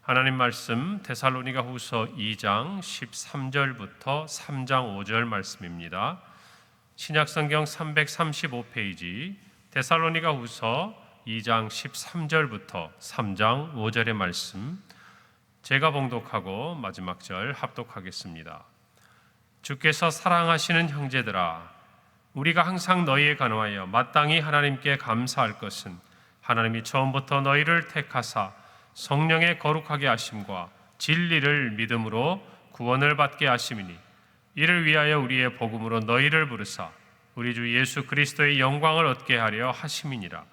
하나님 말씀 데살로니가 후서 2장 13절부터 3장 5절 말씀입니다. 신약성경 335페이지 데살로니가 후서 2장 13절부터 3장 5절의 말씀, 제가 봉독하고 마지막 절 합독하겠습니다. 주께서 사랑하시는 형제들아, 우리가 항상 너희에 관하여 마땅히 하나님께 감사할 것은 하나님이 처음부터 너희를 택하사 성령의 거룩하게 하심과 진리를 믿음으로 구원을 받게 하심이니, 이를 위하여 우리의 복음으로 너희를 부르사 우리 주 예수 그리스도의 영광을 얻게 하려 하심이니라.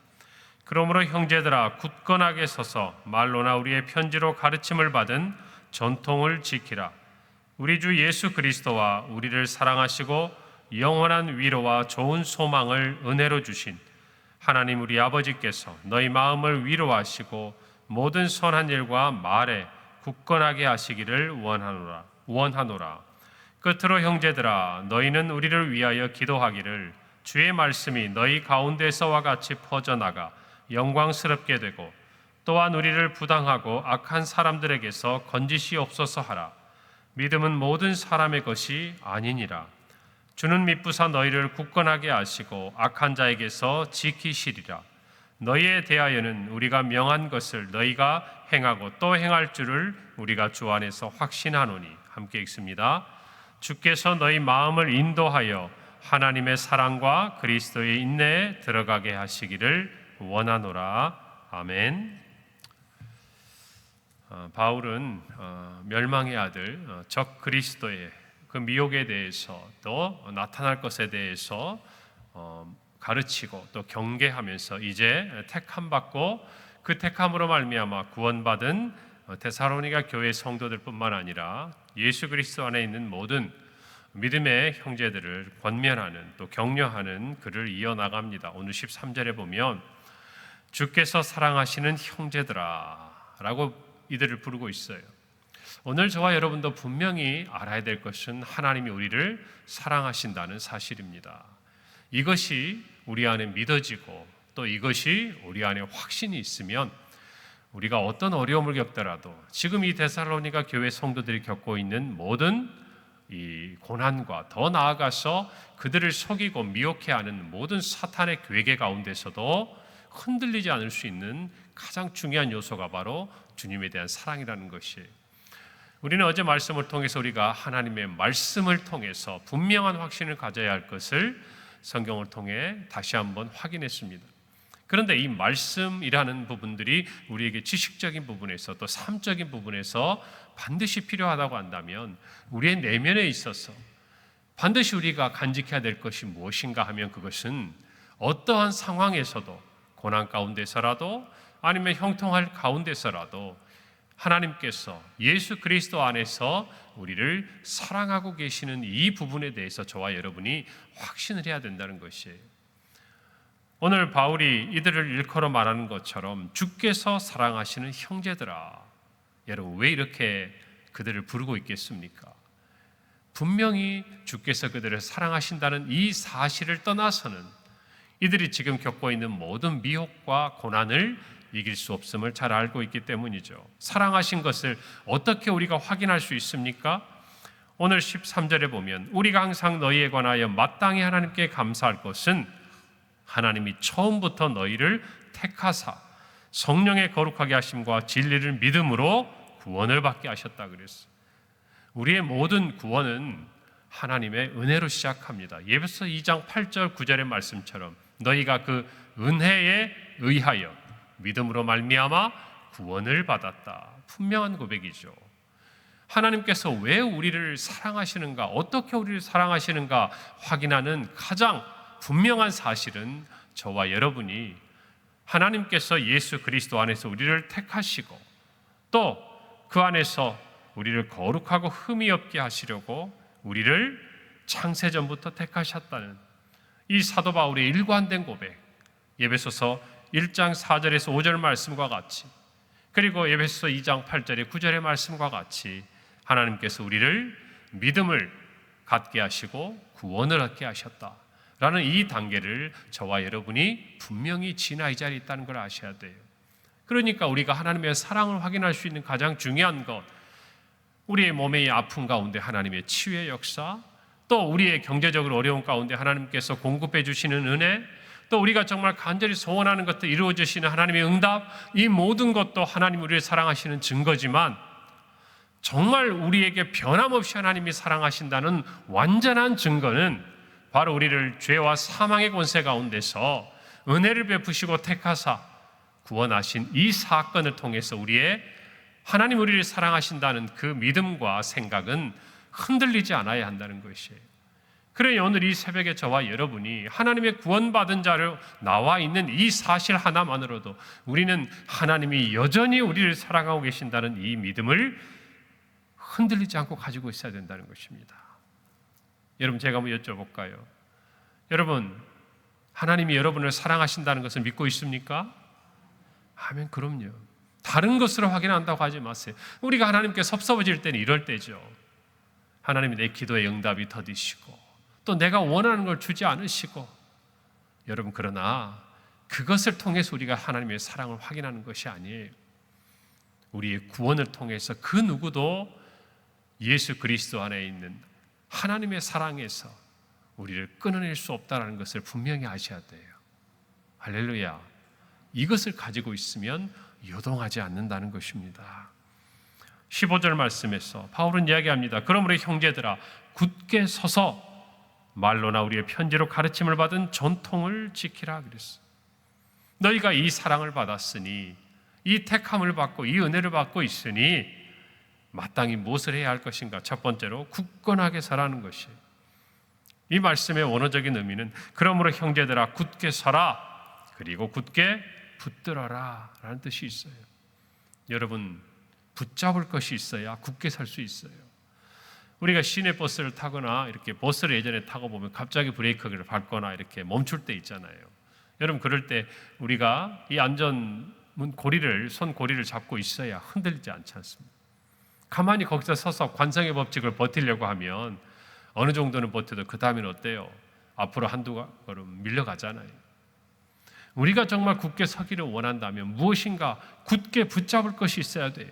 그러므로 형제들아, 굳건하게 서서 말로나 우리의 편지로 가르침을 받은 전통을 지키라. 우리 주 예수 그리스도와 우리를 사랑하시고 영원한 위로와 좋은 소망을 은혜로 주신 하나님 우리 아버지께서 너희 마음을 위로하시고 모든 선한 일과 말에 굳건하게 하시기를 원하노라. 끝으로 형제들아, 너희는 우리를 위하여 기도하기를, 주의 말씀이 너희 가운데서와 같이 퍼져나가 영광스럽게 되고 또한 우리를 부당하고 악한 사람들에게서 건지시옵소서 하라. 믿음은 모든 사람의 것이 아니니라. 주는 미쁘사 너희를 굳건하게 하시고 악한 자에게서 지키시리라. 너희에 대하여는 우리가 명한 것을 너희가 행하고 또 행할 줄을 우리가 주 안에서 확신하노니. 함께 읽습니다. 주께서 너희 마음을 인도하여 하나님의 사랑과 그리스도의 인내에 들어가게 하시기를 원하노라. 아멘. 바울은 멸망의 아들 적 그리스도의 그 미혹에 대해서 또 나타날 것에 대해서 가르치고 또 경계하면서 이제 택함받고 그 택함으로 말미암아 구원받은 데살로니가 교회 성도들뿐만 아니라 예수 그리스도 안에 있는 모든 믿음의 형제들을 권면하는 또 격려하는 글을 이어나갑니다. 오늘 13절에 보면 주께서 사랑하시는 형제들아 라고 이들을 부르고 있어요. 오늘 저와 여러분도 분명히 알아야 될 것은 하나님이 우리를 사랑하신다는 사실입니다. 이것이 우리 안에 믿어지고 또 이것이 우리 안에 확신이 있으면 우리가 어떤 어려움을 겪더라도 지금 이 데살로니가 교회 성도들이 겪고 있는 모든 이 고난과 더 나아가서 그들을 속이고 미혹해 하는 모든 사탄의 괴계 가운데서도 흔들리지 않을 수 있는 가장 중요한 요소가 바로 주님에 대한 사랑이라는 것이에요. 우리는 어제 말씀을 통해서 우리가 하나님의 말씀을 통해서 분명한 확신을 가져야 할 것을 성경을 통해 다시 한번 확인했습니다. 그런데 이 말씀이라는 부분들이 우리에게 지식적인 부분에서 또 삶적인 부분에서 반드시 필요하다고 한다면 우리의 내면에 있어서 반드시 우리가 간직해야 될 것이 무엇인가 하면 그것은 어떠한 상황에서도 고난 가운데서라도 아니면 형통할 가운데서라도 하나님께서 예수 그리스도 안에서 우리를 사랑하고 계시는 이 부분에 대해서 저와 여러분이 확신을 해야 된다는 것이에요. 오늘 바울이 이들을 일컬어 말하는 것처럼 주께서 사랑하시는 형제들아, 여러분 왜 이렇게 그들을 부르고 있겠습니까? 분명히 주께서 그들을 사랑하신다는 이 사실을 떠나서는 이들이 지금 겪고 있는 모든 미혹과 고난을 이길 수 없음을 잘 알고 있기 때문이죠. 사랑하신 것을 어떻게 우리가 확인할 수 있습니까? 오늘 13절에 보면 우리가 항상 너희에 관하여 마땅히 하나님께 감사할 것은 하나님이 처음부터 너희를 택하사 성령의 거룩하게 하심과 진리를 믿음으로 구원을 받게 하셨다 그랬어요. 우리의 모든 구원은 하나님의 은혜로 시작합니다. 에베소 2장 8절 9절의 말씀처럼 너희가 그 은혜에 의하여 믿음으로 말미암아 구원을 받았다. 분명한 고백이죠. 하나님께서 왜 우리를 사랑하시는가, 어떻게 우리를 사랑하시는가 확인하는 가장 분명한 사실은 저와 여러분이 하나님께서 예수 그리스도 안에서 우리를 택하시고 또 그 안에서 우리를 거룩하고 흠이 없게 하시려고 우리를 창세전부터 택하셨다는 이 사도 바울의 일관된 고백, 에베소서 1장 4절에서 5절 말씀과 같이, 그리고 에베소서 2장 8절의 9절의 말씀과 같이 하나님께서 우리를 믿음을 갖게 하시고 구원을 얻게 하셨다라는 이 단계를 저와 여러분이 분명히 지나 이 자리에 있다는 걸 아셔야 돼요. 그러니까 우리가 하나님의 사랑을 확인할 수 있는 가장 중요한 것, 우리의 몸의 아픔 가운데 하나님의 치유의 역사, 또 우리의 경제적으로 어려운 가운데 하나님께서 공급해 주시는 은혜, 또 우리가 정말 간절히 소원하는 것들 이루어 주시는 하나님의 응답, 이 모든 것도 하나님 우리를 사랑하시는 증거지만 정말 우리에게 변함없이 하나님이 사랑하신다는 완전한 증거는 바로 우리를 죄와 사망의 권세 가운데서 은혜를 베푸시고 택하사 구원하신 이 사건을 통해서 하나님 우리를 사랑하신다는 그 믿음과 생각은 흔들리지 않아야 한다는 것이에요. 그래 오늘 이 새벽에 저와 여러분이 하나님의 구원받은 자로 나와 있는 이 사실 하나만으로도 우리는 하나님이 여전히 우리를 사랑하고 계신다는 이 믿음을 흔들리지 않고 가지고 있어야 된다는 것입니다. 여러분, 제가 한번 여쭤볼까요? 여러분, 하나님이 여러분을 사랑하신다는 것을 믿고 있습니까? 아멘, 그럼요. 다른 것으로 확인한다고 하지 마세요. 우리가 하나님께 섭섭해질 때는 이럴 때죠. 하나님이 내 기도의 응답이 더디시고 또 내가 원하는 걸 주지 않으시고, 여러분, 그러나 그것을 통해서 우리가 하나님의 사랑을 확인하는 것이 아니에요. 우리의 구원을 통해서 그 누구도 예수 그리스도 안에 있는 하나님의 사랑에서 우리를 끊어낼 수 없다는 것을 분명히 아셔야 돼요. 할렐루야. 이것을 가지고 있으면 요동하지 않는다는 것입니다. 15절 말씀에서 바울은 이야기합니다. 그러므로 형제들아, 굳게 서서 말로나 우리의 편지로 가르침을 받은 전통을 지키라 그랬어. 너희가 이 사랑을 받았으니, 이 택함을 받고 이 은혜를 받고 있으니 마땅히 무엇을 해야 할 것인가? 첫 번째로 굳건하게 서라는 것이에요. 이 말씀의 원어적인 의미는 그러므로 형제들아 굳게 서라, 그리고 굳게 붙들어라 라는 뜻이 있어요. 여러분, 붙잡을 것이 있어야 굳게 설 수 있어요. 우리가 시내 버스를 타거나 이렇게 버스를 예전에 타고 보면 갑자기 브레이크를 밟거나 이렇게 멈출 때 있잖아요. 여러분, 그럴 때 우리가 이 안전문 고리를, 손 고리를 잡고 있어야 흔들리지 않지 않습니까? 가만히 거기서 서서 관성의 법칙을 버티려고 하면 어느 정도는 버텨도 그 다음에는 어때요? 앞으로 한두 걸음 밀려가잖아요. 우리가 정말 굳게 서기를 원한다면 무엇인가 굳게 붙잡을 것이 있어야 돼요.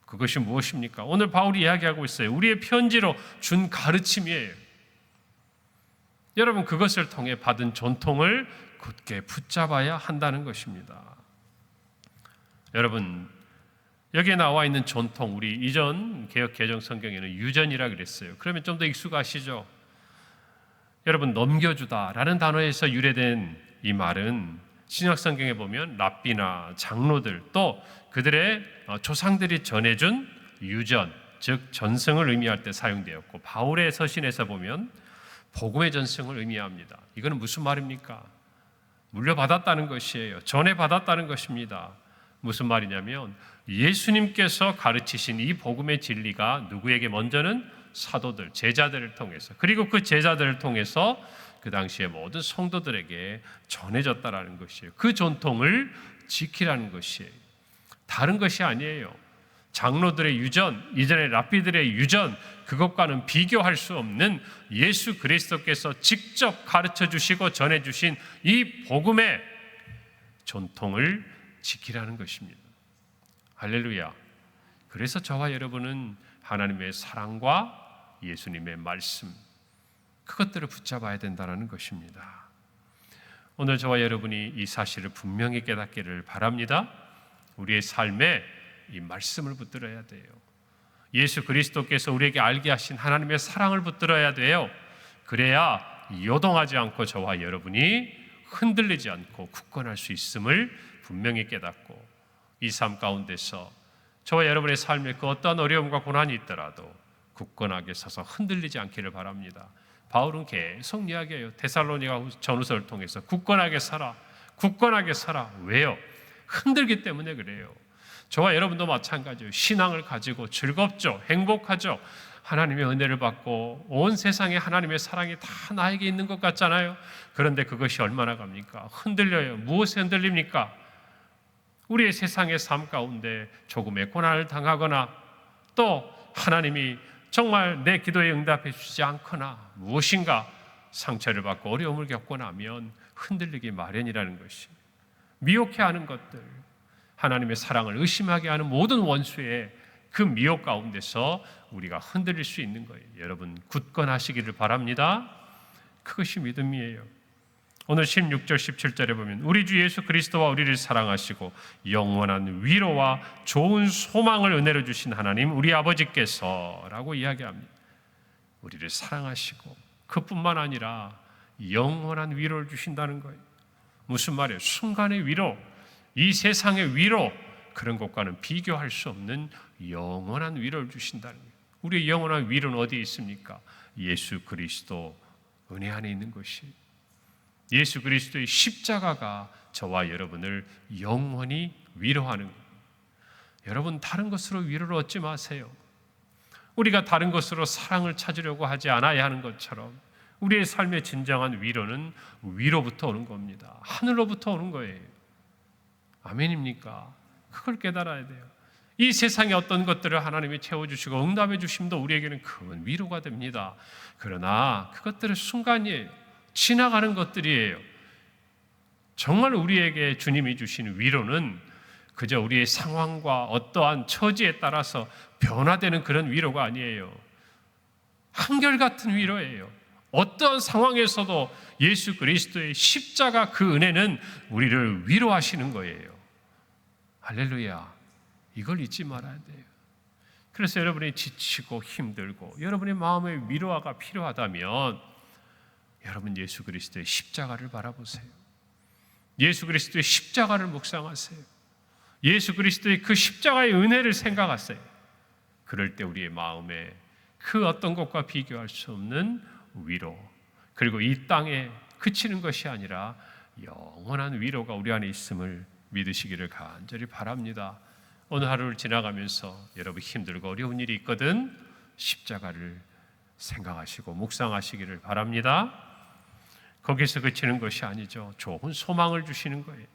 그것이 무엇입니까? 오늘 바울이 이야기하고 있어요. 우리의 편지로 준 가르침이에요. 여러분, 그것을 통해 받은 전통을 굳게 붙잡아야 한다는 것입니다. 여러분, 여기에 나와 있는 전통, 우리 이전 개역 개정 성경에는 유전이라 그랬어요. 그러면 좀 더 익숙하시죠? 여러분, 넘겨주다라는 단어에서 유래된 이 말은 신약 성경에 보면 랍비나 장로들, 또 그들의 조상들이 전해준 유전, 즉 전승을 의미할 때 사용되었고, 바울의 서신에서 보면 복음의 전승을 의미합니다. 이거는 무슨 말입니까? 물려받았다는 것이에요. 전해받았다는 것입니다. 무슨 말이냐면 예수님께서 가르치신 이 복음의 진리가 누구에게 먼저는 사도들, 제자들을 통해서, 그리고 그 제자들을 통해서 그 당시에 모든 성도들에게 전해졌다라는 것이에요. 그 전통을 지키라는 것이에요. 다른 것이 아니에요. 장로들의 유전, 이전의 랍비들의 유전, 그것과는 비교할 수 없는 예수 그리스도께서 직접 가르쳐 주시고 전해 주신 이 복음의 전통을 지키라는 것입니다. 할렐루야. 그래서 저와 여러분은 하나님의 사랑과 예수님의 말씀, 그것들을 붙잡아야 된다는 것입니다. 오늘 저와 여러분이 이 사실을 분명히 깨닫기를 바랍니다. 우리의 삶에 이 말씀을 붙들어야 돼요. 예수 그리스도께서 우리에게 알게 하신 하나님의 사랑을 붙들어야 돼요. 그래야 요동하지 않고 저와 여러분이 흔들리지 않고 굳건할 수 있음을 분명히 깨닫고, 이 삶 가운데서 저와 여러분의 삶에 그 어떤 어려움과 고난이 있더라도 굳건하게 서서 흔들리지 않기를 바랍니다. 바울은 계속 이야기해요. 데살로니가 전후서를 통해서 굳건하게 살아, 굳건하게 살아. 왜요? 흔들기 때문에 그래요. 저와 여러분도 마찬가지예요. 신앙을 가지고 즐겁죠, 행복하죠. 하나님의 은혜를 받고 온 세상에 하나님의 사랑이 다 나에게 있는 것 같잖아요. 그런데 그것이 얼마나 갑니까? 흔들려요. 무엇에 흔들립니까? 우리의 세상의 삶 가운데 조금의 고난을 당하거나, 또 하나님이 정말 내 기도에 응답해 주지 않거나, 무엇인가 상처를 받고 어려움을 겪고 나면 흔들리기 마련이라는 것이, 미혹해하는 것들, 하나님의 사랑을 의심하게 하는 모든 원수의 그 미혹 가운데서 우리가 흔들릴 수 있는 거예요. 여러분 굳건하시기를 바랍니다. 그것이 믿음이에요. 오늘 16절 17절에 보면 우리 주 예수 그리스도와 우리를 사랑하시고 영원한 위로와 좋은 소망을 은혜로 주신 하나님 우리 아버지께서 라고 이야기합니다. 우리를 사랑하시고 그뿐만 아니라 영원한 위로를 주신다는 거예요. 무슨 말이에요? 순간의 위로, 이 세상의 위로, 그런 것과는 비교할 수 없는 영원한 위로를 주신다는 거예요. 우리의 영원한 위로는 어디에 있습니까? 예수 그리스도 은혜 안에 있는 것이, 예수 그리스도의 십자가가 저와 여러분을 영원히 위로하는 거예요. 여러분 다른 것으로 위로를 얻지 마세요. 우리가 다른 것으로 사랑을 찾으려고 하지 않아야 하는 것처럼 우리의 삶의 진정한 위로는 위로부터 오는 겁니다. 하늘로부터 오는 거예요. 아멘입니까? 그걸 깨달아야 돼요. 이 세상의 어떤 것들을 하나님이 채워주시고 응답해 주심도 우리에게는 큰 위로가 됩니다. 그러나 그것들은 순간이에요. 지나가는 것들이에요. 정말 우리에게 주님이 주시는 위로는 그저 우리의 상황과 어떠한 처지에 따라서 변화되는 그런 위로가 아니에요. 한결같은 위로예요. 어떠한 상황에서도 예수 그리스도의 십자가 그 은혜는 우리를 위로하시는 거예요. 할렐루야. 이걸 잊지 말아야 돼요. 그래서 여러분이 지치고 힘들고 여러분의 마음의 위로가 필요하다면 여러분 예수 그리스도의 십자가를 바라보세요. 예수 그리스도의 십자가를 묵상하세요. 예수 그리스도의 그 십자가의 은혜를 생각하세요. 그럴 때 우리의 마음에 그 어떤 것과 비교할 수 없는 위로, 그리고 이 땅에 그치는 것이 아니라 영원한 위로가 우리 안에 있음을 믿으시기를 간절히 바랍니다. 오늘 하루를 지나가면서 여러분 힘들고 어려운 일이 있거든 십자가를 생각하시고 묵상하시기를 바랍니다. 거기서 그치는 것이 아니죠. 좋은 소망을 주시는 거예요.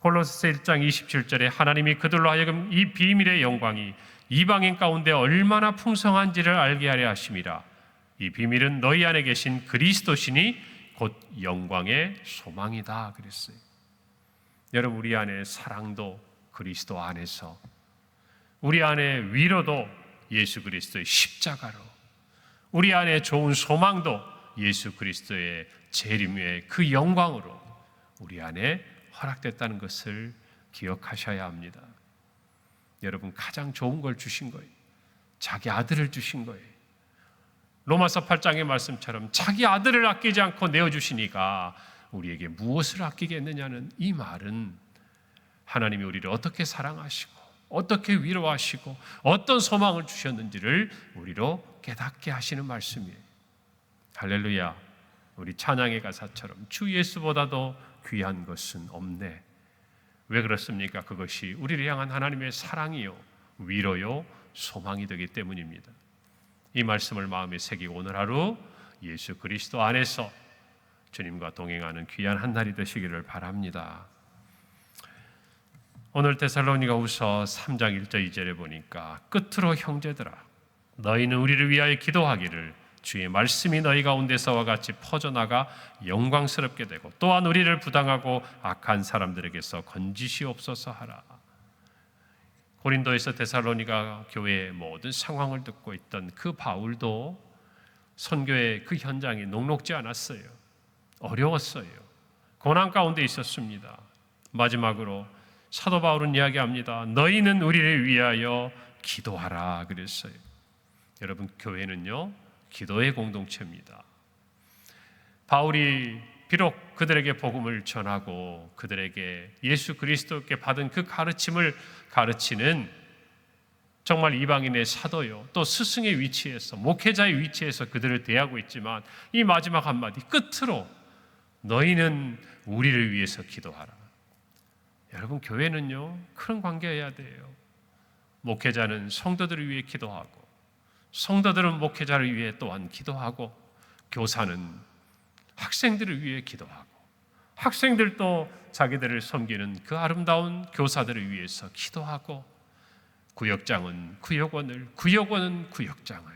골로새서 1장 27절에 하나님이 그들로 하여금 이 비밀의 영광이 이방인 가운데 얼마나 풍성한지를 알게 하려 하심이라. 이 비밀은 너희 안에 계신 그리스도시니 곧 영광의 소망이다 그랬어요. 여러분 우리 안에 사랑도 그리스도 안에서, 우리 안에 위로도 예수 그리스도의 십자가로, 우리 안에 좋은 소망도 예수 그리스도의 재림의 그 영광으로 우리 안에 허락됐다는 것을 기억하셔야 합니다. 여러분 가장 좋은 걸 주신 거예요. 자기 아들을 주신 거예요. 로마서 8장의 말씀처럼 자기 아들을 아끼지 않고 내어주시니까 우리에게 무엇을 아끼겠느냐는 이 말은 하나님이 우리를 어떻게 사랑하시고 어떻게 위로하시고 어떤 소망을 주셨는지를 우리로 깨닫게 하시는 말씀이에요. 할렐루야. 우리 찬양의 가사처럼 주 예수보다도 귀한 것은 없네. 왜 그렇습니까? 그것이 우리를 향한 하나님의 사랑이요 위로요 소망이 되기 때문입니다. 이 말씀을 마음에 새기고 오늘 하루 예수 그리스도 안에서 주님과 동행하는 귀한 한 날이 되시기를 바랍니다. 오늘 데살로니가후서 3장 1절 2절에 보니까 끝으로 형제들아 너희는 우리를 위하여 기도하기를 주의 말씀이 너희 가운데서와 같이 퍼져나가 영광스럽게 되고 또한 우리를 부당하고 악한 사람들에게서 건지시옵소서 하라. 고린도에서 데살로니가 교회의 모든 상황을 듣고 있던 그 바울도 선교의 그 현장이 녹록지 않았어요. 어려웠어요. 고난 가운데 있었습니다. 마지막으로 사도 바울은 이야기합니다. 너희는 우리를 위하여 기도하라 그랬어요. 여러분 교회는요 기도의 공동체입니다. 바울이 비록 그들에게 복음을 전하고 그들에게 예수 그리스도께 받은 그 가르침을 가르치는 정말 이방인의 사도요 또 스승의 위치에서 목회자의 위치에서 그들을 대하고 있지만 이 마지막 한마디 끝으로 너희는 우리를 위해서 기도하라. 여러분 교회는요 그런 관계여야 돼요. 목회자는 성도들을 위해 기도하고 성도들은 목회자를 위해 또한 기도하고 교사는 학생들을 위해 기도하고 학생들도 자기들을 섬기는 그 아름다운 교사들을 위해서 기도하고 구역장은 구역원을 구역원은 구역장을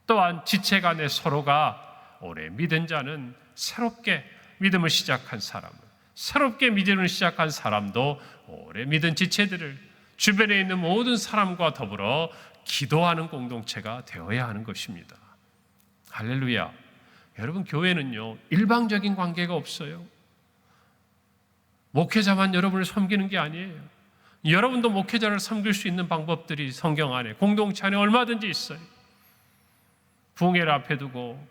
또한 지체 간에 서로가 오래 믿은 자는 새롭게 믿음을 시작한 사람을 새롭게 믿음을 시작한 사람도 오래 믿은 지체들을 주변에 있는 모든 사람과 더불어 기도하는 공동체가 되어야 하는 것입니다. 할렐루야. 여러분, 교회는요, 일방적인 관계가 없어요. 목회자만 여러분을 섬기는 게 아니에요. 여러분도 목회자를 섬길 수 있는 방법들이 성경 안에, 공동체 안에 얼마든지 있어요. 부흥회를 앞에 두고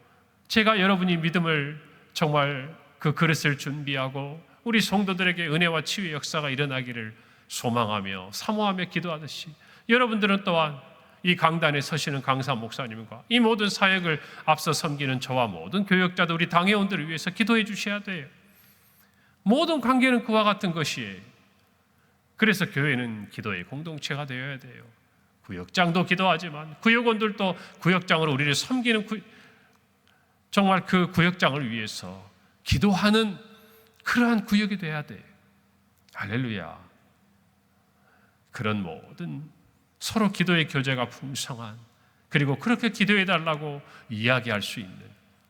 제가 여러분이 믿음을 정말 그 그릇을 준비하고 우리 성도들에게 은혜와 치유의 역사가 일어나기를 소망하며 사모하며 기도하듯이, 여러분들은 또한 이 강단에 서시는 강사 목사님과 이 모든 사역을 앞서 섬기는 저와 모든 교역자들, 우리 당회원들을 위해서 기도해 주셔야 돼요. 모든 관계는 그와 같은 것이에요. 그래서 교회는 기도의 공동체가 되어야 돼요. 구역장도 기도하지만 구역원들도 구역장으로 우리를 섬기는 정말 그 구역장을 위해서 기도하는 그러한 구역이 돼야 돼요. 할렐루야. 그런 모든 서로 기도의 교제가 풍성한, 그리고 그렇게 기도해 달라고 이야기할 수 있는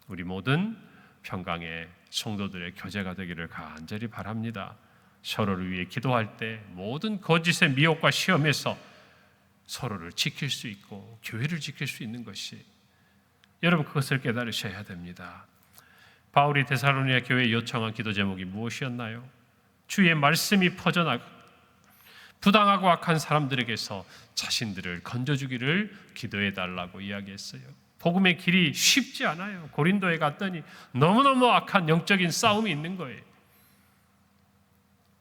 우리 모든 평강의 성도들의 교제가 되기를 간절히 바랍니다. 서로를 위해 기도할 때 모든 거짓의 미혹과 시험에서 서로를 지킬 수 있고 교회를 지킬 수 있는 것이, 여러분 그것을 깨달으셔야 됩니다. 바울이 데살로니가 교회에 요청한 기도 제목이 무엇이었나요? 주의 말씀이 퍼져나가 부당하고 악한 사람들에게서 자신들을 건져주기를 기도해 달라고 이야기했어요. 복음의 길이 쉽지 않아요. 고린도에 갔더니 너무너무 악한 영적인 싸움이 있는 거예요.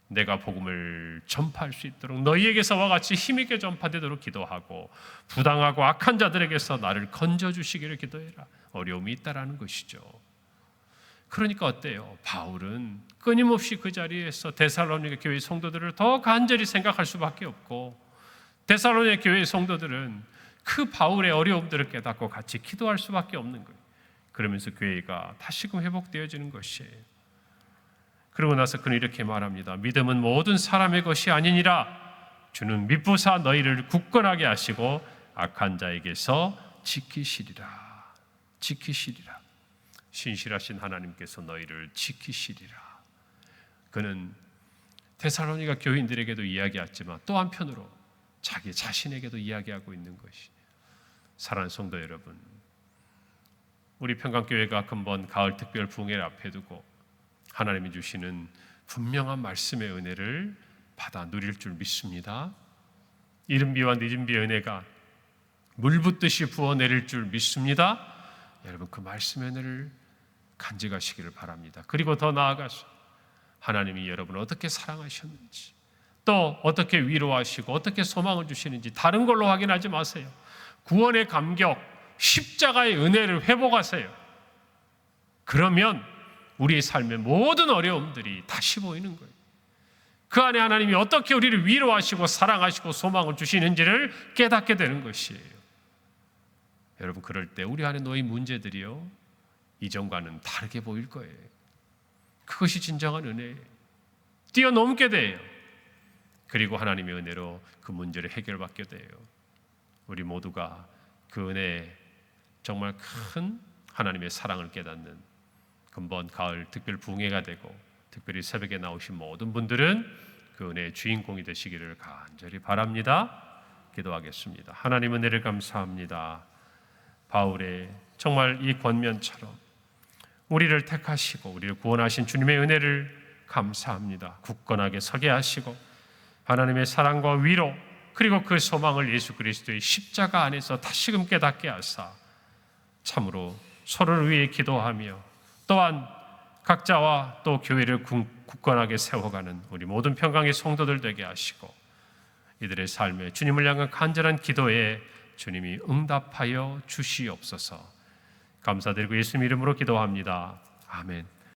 내가 복음을 전파할 수 있도록 너희에게서와 같이 힘있게 전파되도록 기도하고 부당하고 악한 자들에게서 나를 건져주시기를 기도해라. 어려움이 있다라는 것이죠. 그러니까 어때요? 바울은 끊임없이 그 자리에서 데살로니가 교회 성도들을 더 간절히 생각할 수밖에 없고, 데살로니가 교회 성도들은 그 바울의 어려움들을 깨닫고 같이 기도할 수밖에 없는 거예요. 그러면서 교회가 다시금 회복되어지는 것이에요. 그러고 나서 그는 이렇게 말합니다. 믿음은 모든 사람의 것이 아니니라. 주는 미쁘사 너희를 굳건하게 하시고 악한 자에게서 지키시리라. 지키시리라. 신실하신 하나님께서 너희를 지키시리라. 그는 데살로니가 교인들에게도 이야기했지만 또 한편으로 자기 자신에게도 이야기하고 있는 것이, 사랑하는 성도 여러분, 우리 평강교회가 금번 가을 특별 부흥회를 앞에 두고 하나님이 주시는 분명한 말씀의 은혜를 받아 누릴 줄 믿습니다. 이른 비와 늦은 비의 은혜가 물 붓듯이 부어 내릴 줄 믿습니다. 여러분 그 말씀의 은혜를 간직하시기를 바랍니다. 그리고 더 나아가서 하나님이 여러분을 어떻게 사랑하셨는지, 또 어떻게 위로하시고 어떻게 소망을 주시는지 다른 걸로 확인하지 마세요. 구원의 감격, 십자가의 은혜를 회복하세요. 그러면 우리의 삶의 모든 어려움들이 다시 보이는 거예요. 그 안에 하나님이 어떻게 우리를 위로하시고 사랑하시고 소망을 주시는지를 깨닫게 되는 것이에요. 여러분 그럴 때 우리 안에 놓인 문제들이요, 이전과는 다르게 보일 거예요. 그것이 진정한 은혜예요. 뛰어넘게 돼요. 그리고 하나님의 은혜로 그 문제를 해결받게 돼요. 우리 모두가 그 은혜에 정말 큰 하나님의 사랑을 깨닫는 금번 가을 특별 부흥회가 되고, 특별히 새벽에 나오신 모든 분들은 그 은혜의 주인공이 되시기를 간절히 바랍니다. 기도하겠습니다. 하나님 은혜를 감사합니다. 바울의 정말 이 권면처럼 우리를 택하시고 우리를 구원하신 주님의 은혜를 감사합니다. 굳건하게 서게 하시고 하나님의 사랑과 위로, 그리고 그 소망을 예수 그리스도의 십자가 안에서 다시금 깨닫게 하사 참으로 서로를 위해 기도하며 또한 각자와 또 교회를 굳건하게 세워가는 우리 모든 평강의 성도들 되게 하시고, 이들의 삶에 주님을 향한 간절한 기도에 주님이 응답하여 주시옵소서. 감사드리고 예수님 이름으로 기도합니다. 아멘.